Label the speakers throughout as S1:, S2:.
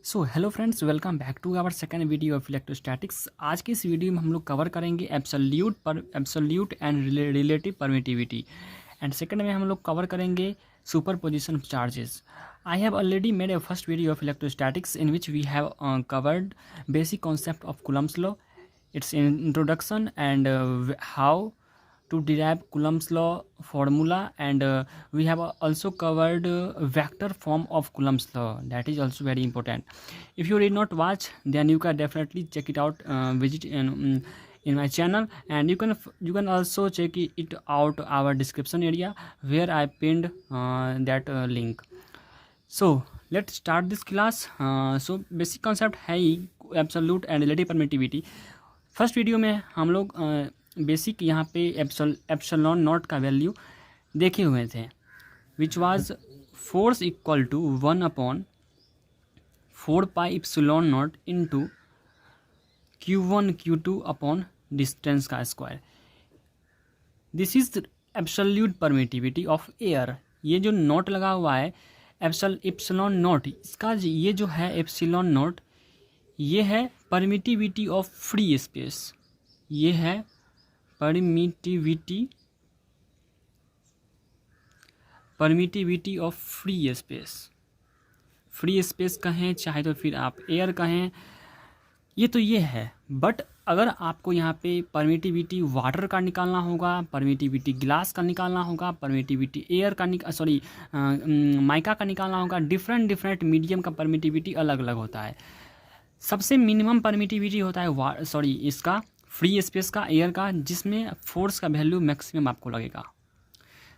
S1: So hello friends, welcome back to our second video of electrostatics. आज की इस video में हम लोग कवर करेंगे absolute and relative permittivity, and second में हम लोग कवर करेंगे superposition of charges. I have already made a first video of electrostatics in which we have covered basic concept of Coulomb's law, its introduction, and how to derive Coulomb's law formula, and we have also covered vector form of Coulomb's law. That is also very important. If you did not watch, then you can definitely check it out, visit in my channel, and you can also check it out our description area where I pinned that link. So let's start this class. So basic concept है absolute and relative permittivity. First video में हम लोग basic यहाँ पे epsilon not का value देखे हुए थे, which was force equal to 1/4 pi epsilon not into Q1 Q2 upon distance का square. This is absolute permittivity of air. ये जो नोट लगा हुआ है एप्सिलॉन नॉट, इसका ये जो है एप्सिलॉन नॉट, ये है परमिटिविटी ऑफ फ्री स्पेस। ये है परमिटिविटी ऑफ फ्री स्पेस कहें चाहे तो फिर आप एयर कहें, ये तो ये है। बट अगर आपको यहाँ पे परमिटिविटी वाटर का निकालना होगा, परमिटिविटी ग्लास का निकालना होगा, परमिटिविटी एयर का माइका का निकालना होगा, डिफरेंट मीडियम का परमिटिविटी अलग अलग होता है। सबसे मिनिमम परमिटिविटी होता है इसका फ्री स्पेस का, एयर का, जिसमें फोर्स का वैल्यू मैक्सिमम आपको लगेगा।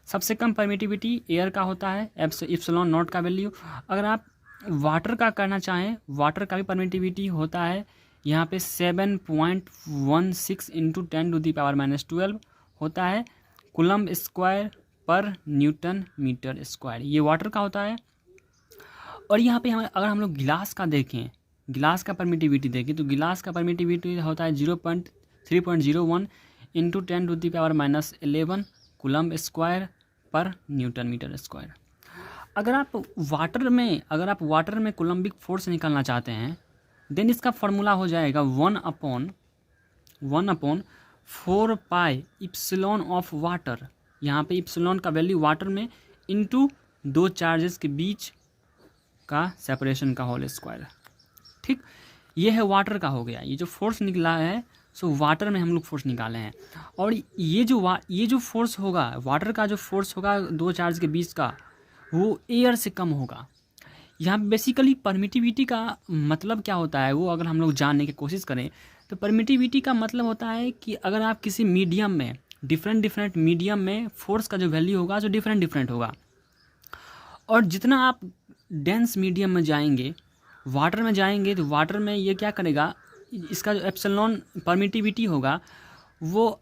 S1: सबसे कम परमिटिविटी एयर का होता है, एप्सिलॉन नॉट का वैल्यू। अगर आप वाटर का करना चाहें, वाटर का भी परमिटिविटी होता है यहाँ पे 7.16 इंटू 10⁻⁻12 होता है coulomb square per newton metre square. ये वाटर का होता है। और यहाँ पे अगर हम लोग गिलास का देखें, गिलास का परमिटिविटी देखें, तो गिलास का परमिटिविटी होता है 3.01 into 10⁻11 coulomb square per newton metre square. अगर आप वाटर में कूलम्बिक फोर्स निकालना चाहते हैं, देन इसका फॉर्मूला हो जाएगा 1/4 पाई इप्सिलॉन ऑफ वाटर। यहाँ पे इप्सिलॉन का वैल्यू वाटर में इंटू दो चार्जेस के बीच का सेपरेशन का होल स्क्वायर। ठीक, ये है वाटर का हो गया। ये जो फोर्स निकला है सो वाटर में हम लोग फोर्स निकाले हैं। और ये जो फोर्स होगा, वाटर का जो फोर्स होगा दो चार्ज के बीच का, वो एयर से कम होगा। यहाँ बेसिकली परमिटिविटी का मतलब क्या होता है, वो अगर हम लोग जानने की कोशिश करें तो परमिटिविटी का मतलब होता है कि अगर आप किसी मीडियम में डिफरेंट मीडियम में फोर्स का जो वैल्यू होगा जो डिफरेंट होगा, और जितना आप डेंस मीडियम में जाएंगे, वाटर में जाएंगे, तो वाटर में ये क्या करेगा, इसका जो एप्सिलॉन परमिटिविटी होगा, वो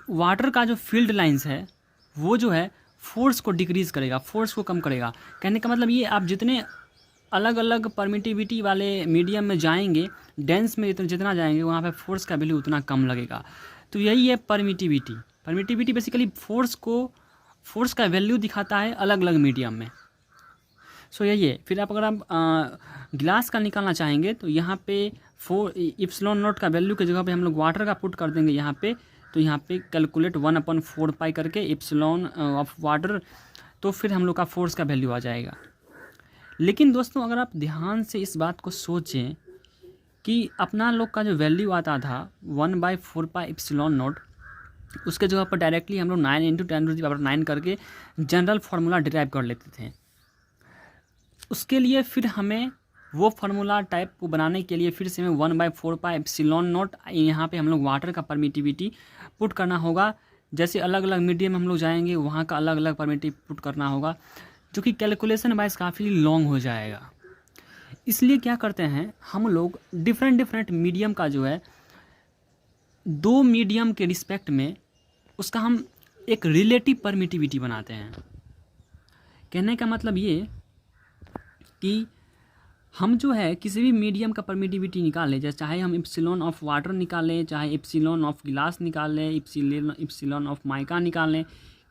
S1: वाटर का जो फील्ड लाइंस है वो जो है फोर्स को डिक्रीज़ करेगा, फोर्स को कम करेगा। कहने का मतलब ये, आप जितने अलग अलग परमिटिविटी वाले मीडियम में जाएंगे, डेंस में जितना जाएंगे, वहाँ पे फोर्स का वैल्यू उतना कम लगेगा। तो यही है परमिटिविटी बेसिकली फोर्स का वैल्यू दिखाता है अलग अलग मीडियम में। सो यही है। फिर अगर आप ग्लास का निकालना चाहेंगे, तो यहाँ पे इप्सिलॉन नॉट का वैल्यू की जगह पे हम लोग वाटर का पुट कर देंगे यहाँ पे। तो यहाँ पे कैलकुलेट 1/4 पाई करके इप्सिलॉन ऑफ वाटर, तो फिर हम लोग का फोर्स का वैल्यू आ जाएगा। लेकिन दोस्तों, अगर आप ध्यान से इस बात को सोचें कि अपना लोग का जो वैल्यू आता था 1/4 पाई इप्सिलॉन नॉट, उसके जगह पर डायरेक्टली हम लोग 9 इंटू 10⁻9 करके जनरल फार्मूला डिराइव कर लेते थे। उसके लिए फिर हमें वो फार्मूला टाइप को बनाने के लिए फिर से हमें 1/4 पाई एप्सिलॉन नॉट, यहाँ पे हम लोग वाटर का परमिटिविटी पुट करना होगा। जैसे अलग अलग मीडियम हम लोग जाएंगे, वहाँ का अलग अलग परमिटिव पुट करना होगा, जो कि कैलकुलेशन वाइज काफ़ी लॉन्ग हो जाएगा। इसलिए क्या करते हैं हम लोग, डिफरेंट मीडियम का जो है, दो मीडियम के रिस्पेक्ट में उसका हम एक रिलेटिव परमिटिविटी बनाते हैं। कहने का मतलब ये कि हम जो है किसी भी मीडियम का परमिटिविटी निकालें, जैसे चाहे हम इप्सिलॉन ऑफ वाटर निकालें, चाहे इप्सिलॉन ऑफ गिलास निकालें, इप्सिलॉन ऑफ माइका निकालें,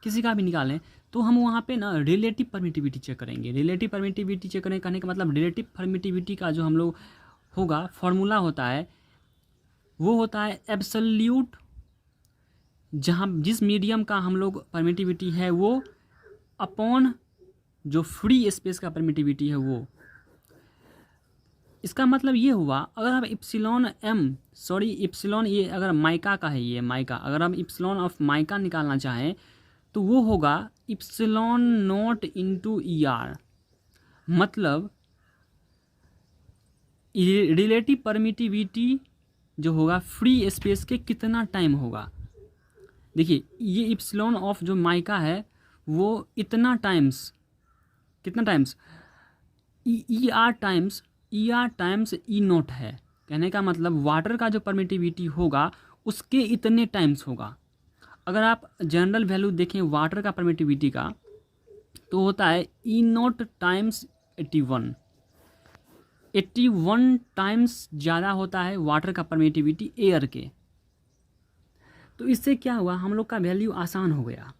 S1: किसी का भी निकालें, तो हम वहाँ पे ना रिलेटिव परमिटिविटी चेक करेंगे। रिलेटिव परमिटिविटी चेक करेंगे कहने का मतलब रिलेटिव परमिटिविटी का जो हम लोग होगा फॉर्मूला होता है वो होता है एब्सोल्यूट, जहाँ जिस मीडियम का हम लोग परमिटिविटी है वो अपॉन जो फ्री स्पेस का परमिटिविटी है वो। इसका मतलब ये हुआ अगर हम इप्सिलॉन ये अगर माइका का है, ये माइका, अगर हम इप्सिलॉन ऑफ माइका निकालना चाहें तो वो होगा epsilon not into E R, मतलब रिलेटिव परमिटिविटी जो होगा फ्री स्पेस के कितना टाइम होगा। देखिए ये इप्सिलॉन ऑफ जो माइका है वो इतना टाइम्स, कितना टाइम्स, ई आर टाइम्स ई नोट है। कहने का मतलब वाटर का जो परमिटिविटी होगा उसके इतने टाइम्स होगा। अगर आप जनरल वैल्यू देखें वाटर का परमिटिविटी का तो होता है ई नोट टाइम्स 81 टाइम्स ज़्यादा होता है वाटर का परमिटिविटी एयर के। तो इससे क्या हुआ, हम लोग का वैल्यू आसान हो गया।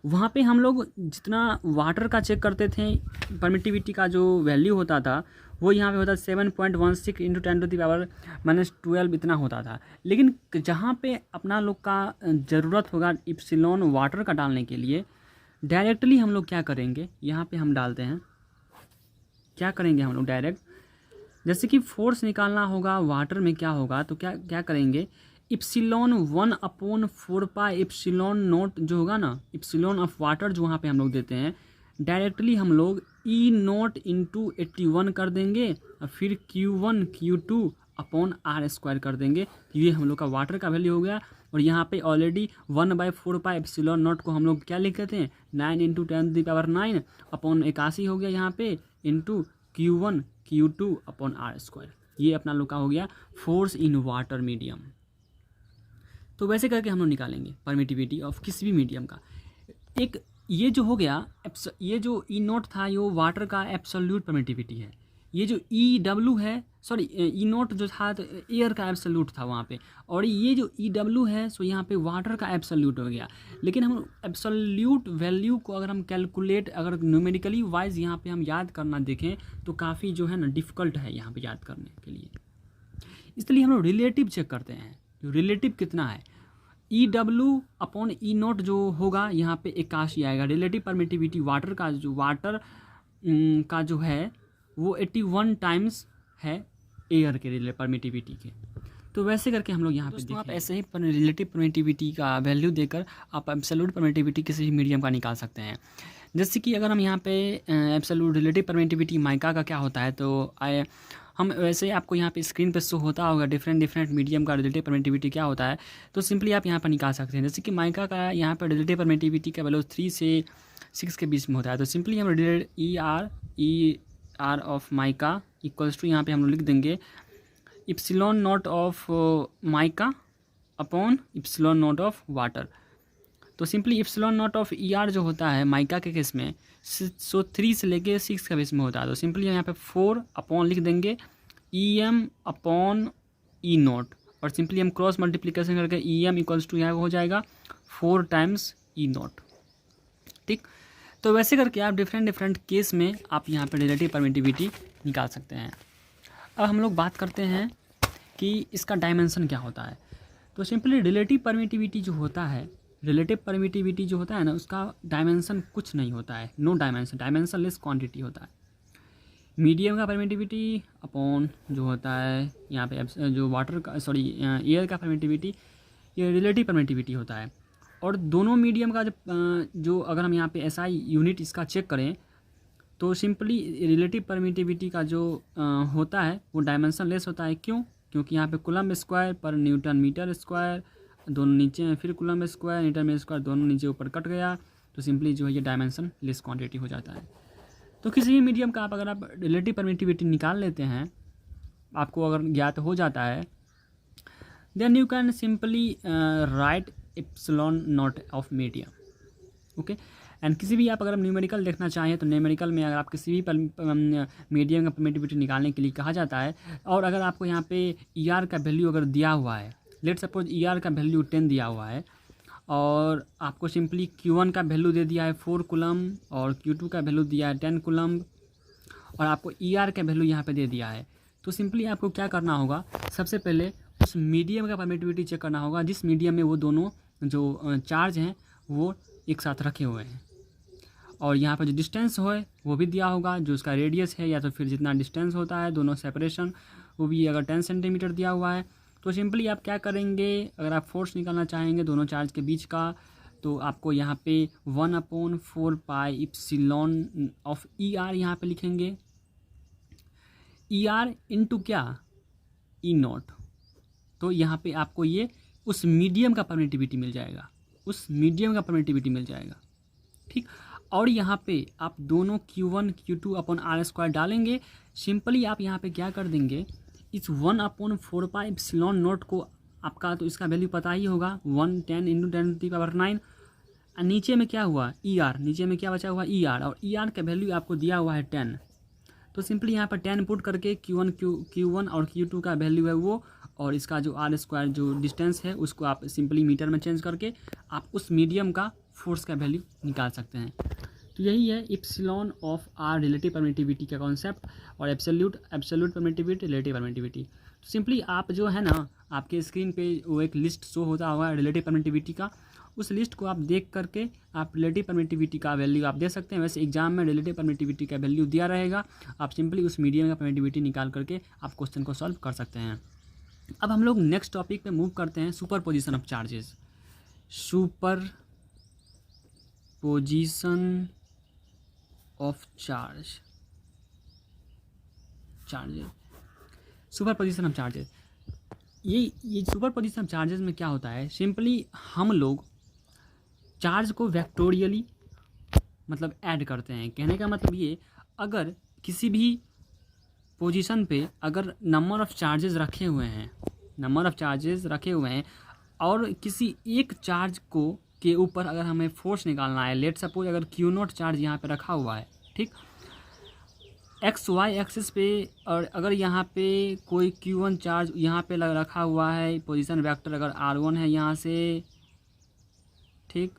S1: वहाँ पे हम लोग जितना वाटर का चेक करते थे परमिटिविटी का जो वैल्यू होता था वो यहाँ पे होता 7.16 इंटू 10⁻⁻12 इतना होता था। लेकिन जहाँ पे अपना लोग का ज़रूरत होगा इप्सिलॉन वाटर का डालने के लिए, डायरेक्टली हम लोग क्या करेंगे, यहाँ पे हम डालते हैं, क्या करेंगे हम लोग डायरेक्ट, जैसे कि फोर्स निकालना होगा वाटर में क्या होगा तो क्या करेंगे, इप्सिलॉन 1/4 पाई इप्सिलॉन नोट जो होगा ना, इप्सिलॉन ऑफ वाटर जो वहाँ पे हम लोग देते हैं, डायरेक्टली हम लोग ई नोट इंटू 81 कर देंगे और फिर Q1 Q2 अपॉन R² कर देंगे। ये हम लोग का वाटर का वैल्यू हो गया। और यहाँ पे ऑलरेडी 1/4 पाई एप्सिलॉन नोट को हम लोग क्या लिख देते हैं 9 इंटू 10⁻9 अपॉन 81 हो गया यहाँ पे into Q1 Q2 upon R²। ये अपना लोग का हो गया फोर्स इन वाटर मीडियम। तो वैसे करके हम लोग निकालेंगे परमिटिविटी ऑफ किसी भी मीडियम का। एक ये जो हो गया, ये जो ई नोट था ये वाटर का एब्सोल्यूट परमिटिविटी है। ये जो ई डब्ल्यू है, सॉरी ई नोट जो था तो एयर का एब्सोल्यूट था वहाँ पे, और ये जो ई डब्ल्यू है सो यहाँ पे वाटर का एब्सोल्यूट हो गया। लेकिन हम एब्सोल्यूट वैल्यू को अगर हम कैलकुलेट अगर न्यूमेरिकली वाइज यहाँ पे हम याद करना देखें तो काफ़ी जो है ना डिफ़िकल्ट है यहाँ पे याद करने के लिए। इसलिए हम लोग रिलेटिव चेक करते हैं, रिलेटिव कितना है, ई डब्ल्यू अपॉन ई नोट जो होगा यहाँ पे 81 आएगा। रिलेटिव परमिटिविटी वाटर का जो है वो 81 टाइम्स है एयर के रिलेटिव परमिटिविटी के। तो वैसे करके हम लोग यहाँ पे आप ऐसे ही रिलेटिव परमिटिविटी का वैल्यू देकर आप एब्सोल्यूट परमिटिविटी किसी भी मीडियम का निकाल सकते हैं। जैसे कि अगर हम यहाँ पे एब्सोल्यूट रिलेटिव परमिटिविटी माइका का क्या होता है तो हम वैसे ही आपको यहाँ पे स्क्रीन पे शो होता होगा डिफरेंट मीडियम का रिलेटिव परमिटिविटी क्या होता है, तो सिंपली आप यहाँ पर निकाल सकते हैं। जैसे कि माइका का यहाँ पर रिलेटिव परमिटिविटी का वैल्यू 3 से 6 के बीच में होता है। तो सिंपली हम E R of mica equals to यहाँ पे हम लोग लिख देंगे epsilon not of mica upon epsilon not of water. तो simply epsilon not of E R जो होता है माइका के केस में 3 से लेके 6 के बीच में होता है। तो सिंपली यहाँ पे 4 अपॉन लिख देंगे EM अपॉन ई नोट, और सिंपली हम क्रॉस मल्टीप्लिकेशन करके EM इक्वल्स टू यहाँ हो जाएगा 4 टाइम्स ई नोट। ठीक, तो वैसे करके आप डिफरेंट केस में आप यहाँ पे रिलेटिव परमिटिविटी निकाल सकते हैं। अब हम लोग बात करते हैं कि इसका डायमेंशन क्या होता है। तो सिंपली रिलेटिव परमिटिविटी जो होता है, रिलेटिव परमिटिविटी जो होता है ना उसका डायमेंशन कुछ नहीं होता है, no dimension, dimensionless quantity होता है। मीडियम का परमिटिविटी अपॉन जो होता है यहाँ पे जो वाटर का एयर का परमिटिविटी, ये रिलेटिव परमिटिविटी होता है। और दोनों मीडियम का जो अगर हम यहाँ पे SI यूनिट इसका चेक करें तो सिंपली रिलेटिव परमिटिविटी का जो होता है वो डायमेंशन लेस होता है। क्यों? क्योंकि यहाँ पे coulomb square per newton metre square दोनों नीचे हैं, फिर coulomb square newton metre square दोनों नीचे ऊपर कट गया, तो सिंपली जो है ये डायमेंशन लेस क्वांटिटी हो जाता है। तो किसी भी मीडियम का अगर आप रिलेटिव परमिटिविटी निकाल लेते हैं, आपको अगर ज्ञात हो जाता है, then you can simply write epsilon not of medium. Okay, and किसी भी आप अगर न्यूमेरिकल देखना चाहें तो न्यूमेरिकल में अगर आप किसी भी मीडियम का परमिटिविटी निकालने के लिए कहा जाता है, और अगर आपको यहाँ पे ER का वैल्यू अगर दिया हुआ है, लेट सपोज ER का वैल्यू 10 दिया हुआ है और आपको सिंपली Q1 का वैल्यू दे दिया है 4 कूलम और Q2 का वैल्यू दिया है 10 कूलम और आपको ER का वैल्यू यहाँ पे दे दिया है। तो सिंपली आपको क्या करना होगा, सबसे पहले उस मीडियम का परमिटिविटी चेक करना होगा जिस मीडियम में वो दोनों जो चार्ज हैं वो एक साथ रखे हुए हैं। और यहाँ पर जो डिस्टेंस हो वो भी दिया होगा, जो उसका रेडियस है या तो फिर जितना डिस्टेंस होता है दोनों सेपरेशन, वो भी अगर 10 सेंटीमीटर दिया हुआ है। तो सिंपली आप क्या करेंगे, अगर आप फोर्स निकालना चाहेंगे दोनों चार्ज के बीच का, तो आपको यहाँ पे 1/4 पाई इप्सिलॉन ऑफ ER यहाँ पे लिखेंगे। ER इंटू क्या, E0। तो यहाँ पे आपको ये उस मीडियम का परमिटिविटी मिल जाएगा, उस मीडियम का परमिटिविटी मिल जाएगा, ठीक। और यहाँ पे आप दोनों Q1 Q2 अपॉन R² डालेंगे। सिंपली आप यहाँ पे क्या कर देंगे, इस 1/4 पाई इप्सिलॉन नॉट को आपका तो इसका वैल्यू पता ही होगा 110 × 10⁹। और नीचे में क्या हुआ ER, नीचे में क्या बचा हुआ ER, और ER का वैल्यू आपको दिया हुआ है 10। तो सिंपली यहाँ पर 10 पुट करके Q1 और Q2 का वैल्यू है वो, और इसका जो R² जो डिस्टेंस है उसको आप सिंपली मीटर में चेंज करके आप उस मीडियम का फोर्स का वैल्यू निकाल सकते हैं। तो यही है epsilon of R relative permittivity का कॉन्सेप्ट, और एब्सोल्यूट परमिटिविटी, रिलेटिव परमिटिविटी। तो सिंपली आप जो है ना, आपके स्क्रीन पे वो एक लिस्ट शो होता होगा रिलेटिव परमिटिविटी का, उस लिस्ट को आप देख करके आप रिलेटिव परमिटिविटी का वैल्यू आप दे सकते हैं। वैसे एग्जाम में रिलेटिव परमिटिविटी का वैल्यू दिया रहेगा, आप सिंपली उस मीडियम का परमिटिविटी निकाल करके आप क्वेश्चन को सॉल्व कर सकते हैं। अब हम लोग नेक्स्ट टॉपिक पे मूव करते हैं, super position of charges. Super position of charges, super position of charges. ये सुपर पोजिशन ऑफ चार्जेस में क्या होता है, सिंपली हम लोग चार्ज को वेक्टोरियली मतलब ऐड करते हैं। कहने का मतलब ये, अगर किसी भी पोजीशन पे अगर नंबर ऑफ़ चार्जेस रखे हुए हैं और किसी एक चार्ज को के ऊपर अगर हमें फोर्स निकालना है, लेट सपोज अगर Q0 चार्ज यहाँ पे रखा हुआ है, ठीक, XY एक्सिस पे, और अगर यहाँ पे कोई Q1 चार्ज यहाँ पे रखा हुआ है, पोजीशन वेक्टर अगर R1 है यहाँ से, ठीक,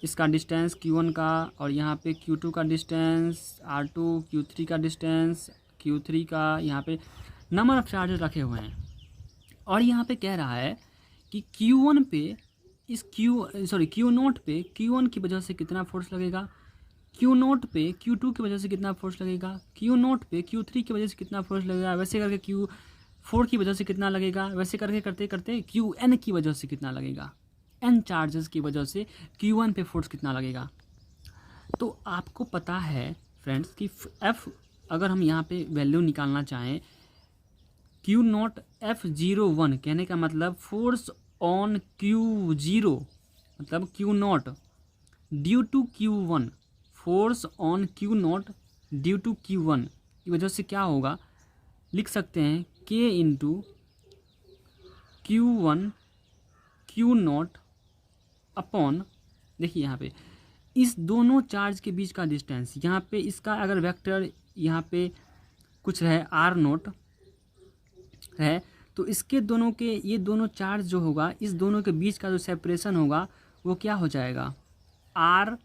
S1: इसका डिस्टेंस Q1 का, और यहाँ पे Q2 का डिस्टेंस R2, Q3 का डिस्टेंस Q3 का, यहाँ पे नंबर ऑफ़ चार्जेस रखे हुए हैं। और यहाँ पे कह रहा है कि Q1 पे इस Q0 पे Q1 की वजह से कितना फोर्स लगेगा, Q0 पे Q2 की वजह से कितना फोर्स लगेगा, Q0 पे Q3 की वजह से कितना फोर्स लगेगा, वैसे करके Q4 की वजह से कितना लगेगा, वैसे करके करते करते Qn की वजह से कितना लगेगा, n चार्जेस की वजह से Q1 पे फोर्स कितना लगेगा। तो आपको पता है फ्रेंड्स कि F अगर हम यहाँ पे वैल्यू निकालना चाहें, Q0 F01, कहने का मतलब फोर्स ऑन Q0 मतलब Q0 due to Q1, force on Q0 due to Q1 की वजह से क्या होगा, लिख सकते हैं K into Q1 Q0 upon, देखिए यहाँ पे इस दोनों चार्ज के बीच का डिस्टेंस, यहाँ पे इसका अगर वेक्टर यहाँ पे कुछ है R0 है, तो इसके दोनों के ये दोनों चार्ज जो होगा, इस दोनों के बीच का जो सेपरेशन होगा वो क्या हो जाएगा, R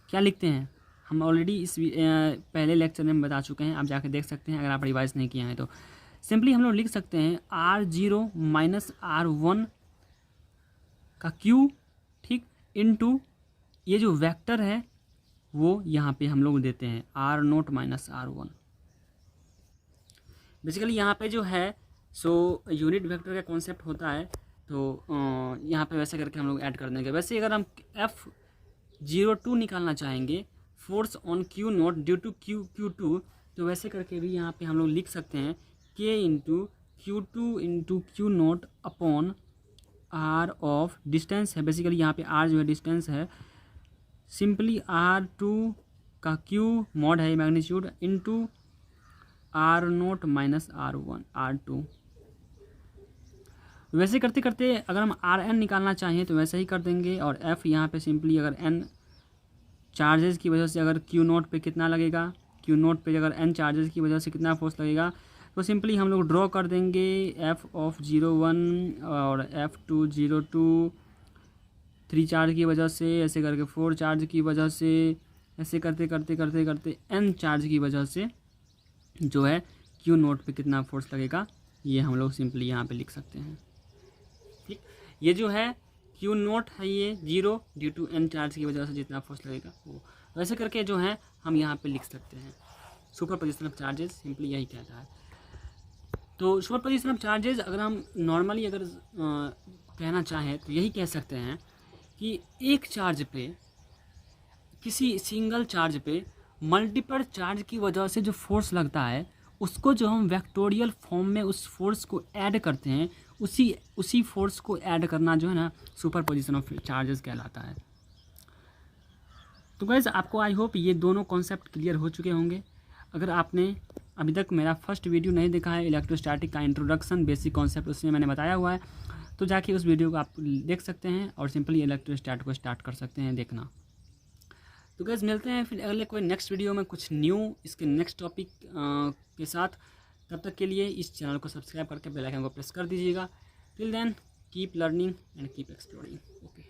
S1: क्या लिखते हैं, हम ऑलरेडी इस पहले लेक्चर में बता चुके हैं, आप जाके देख सकते हैं अगर आप रिवाइज नहीं किए हैं तो। सिंपली हम लोग लिख सकते हैं R0 माइनस R1 का Q, ठीक, इनटू ये जो वेक्टर है वो यहाँ पे हम लोग देते हैं R0 माइनस R1। बेसिकली यहाँ पे जो है सो यूनिट वेक्टर का कॉन्सेप्ट होता है, तो यहाँ पे वैसे करके हम लोग ऐड कर देंगे। वैसे अगर हम F02 निकालना चाहेंगे, force on Q0 due to Q2, तो वैसे करके भी यहाँ पे हम लोग लिख सकते हैं K into Q2 into Q0 upon R of distance है, बेसिकली यहाँ पे R जो है डिस्टेंस है, सिंपली R2 का Q मॉड है magnitude into R0 minus R2। वैसे करते करते अगर हम Rn निकालना चाहें तो वैसे ही कर देंगे, और F यहाँ पे सिंपली अगर n चार्जेस की वजह से अगर Q0 पे कितना लगेगा, Q0 पे अगर n चार्जेस की वजह से कितना फोर्स लगेगा, तो सिंपली हम लोग ड्रॉ कर देंगे F01 और F202 3 चार्ज की वजह से, ऐसे करके 4 चार्ज की वजह से, ऐसे करते करते करते करते n चार्ज की वजह से जो है क्यू नोट पे कितना फोर्स लगेगा, ये हम लोग सिंपली यहाँ पे लिख सकते हैं। ठीक, ये जो है क्यू नोट है ये 0 ड्यू टू n चार्ज की वजह से जितना फोर्स लगेगा वो, वैसे करके जो है हम यहाँ पे लिख सकते हैं। Super position of charges simply यही कहता है। तो सुपर पोजिशन ऑफ चार्जेस अगर हम नॉर्मली अगर कहना चाहें तो यही कह सकते हैं कि एक चार्ज पे, किसी सिंगल चार्ज पे मल्टीपल चार्ज की वजह से जो फोर्स लगता है उसको जो हम वेक्टोरियल फॉर्म में उस फोर्स को ऐड करते हैं, उसी फोर्स को ऐड करना जो है ना सुपर पोजिशन ऑफ चार्जेस कहलाता है। तो गाइस आपको आई होप ये दोनों कॉन्सेप्ट क्लियर हो चुके होंगे। अगर आपने अभी तक मेरा फर्स्ट वीडियो नहीं देखा है इलेक्ट्रोस्टैटिक का इंट्रोडक्शन बेसिक कॉन्सेप्ट, उसमें मैंने बताया हुआ है, तो जाके उस वीडियो को आप देख सकते हैं और सिंपली इलेक्ट्रोस्टैट को स्टार्ट कर सकते हैं देखना। तो गाइस मिलते हैं फिर अगले कोई नेक्स्ट वीडियो में कुछ न्यू इसके नेक्स्ट टॉपिक के साथ। तब तक के लिए इस चैनल को सब्सक्राइब करके बेल आइकन को प्रेस कर दीजिएगा। Till then keep learning and keep exploring. Okay.